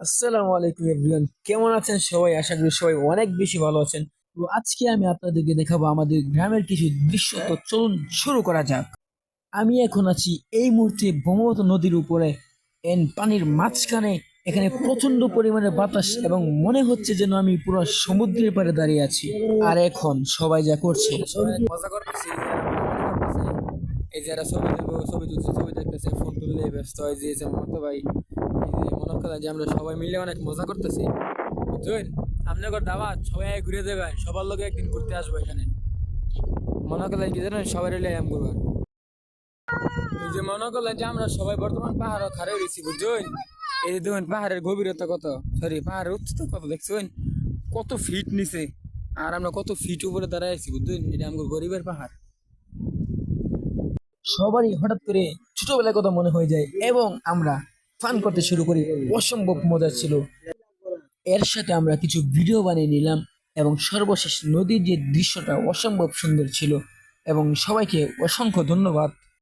আসসালামু আলাইকুম এভরিওয়ান, কেমন আছেন সবাই? আশা করি সবাই অনেক বেশি ভালো আছেন। তো আজকে আমি আপনাদেরকে দেখাবো আমাদের গ্রামের কিছু দৃশ্য। তো চলুন শুরু করা যাক। আমি এখন আছি এই মুহূর্তে ব্রহ্মপুত্র নদীর উপরে পানির মাঝখানে। এখানে প্রচন্ড পরিমাণে বাতাস এবং মনে হচ্ছে যেন আমি পুরো সমুদ্রের পাড়ে দাঁড়িয়ে আছি। আর এখন সবাই যা করছে, সবাই অনেক মজা করতেছে। এই যে এরা ছবি তুলবো, ছবি তুলছে, ছবি দেখতেছে, ফোন তুললে ব্যস্ত হয়। যে যেমন তো ভাই, এই যে মনে করেন যে আমরা সবাই মিলে অনেক মজা করতেছি, বুঝছেন? আপনাদের দাওয়াত, সবাই ঘুরে দেবেন, সবার লোক একদিন ঘুরতে আসবো এখানে। মনে করলেন কি জানেন, সবাই রেলে আম করবার। এই যে মনে করলেন যে আমরা সবাই বর্তমান পাহাড় খাড়ে রয়েছি, বুঝছেন? এই যে দেখুন পাহাড়ের গভীরতা কত, সরি পাহাড়ের উচ্চতা কত দেখছেন, কত ফিট নিচে। আর আমরা কত ফিট উপরে দাঁড়ায় আছি, বুঝছেন? এটা আমাদের গরিবের পাহাড়। সবারই হঠাৎ করে ছোটবেলার কথা মনে হয়ে যায় এবং আমরা ফান করতে শুরু করি। অসম্ভব মজা ছিল। এর সাথে আমরা কিছু ভিডিও বানিয়ে নিলাম এবং সর্বশেষ নদীর যে দৃশ্যটা অসম্ভব সুন্দর ছিল। এবং সবাইকে অসংখ্য ধন্যবাদ।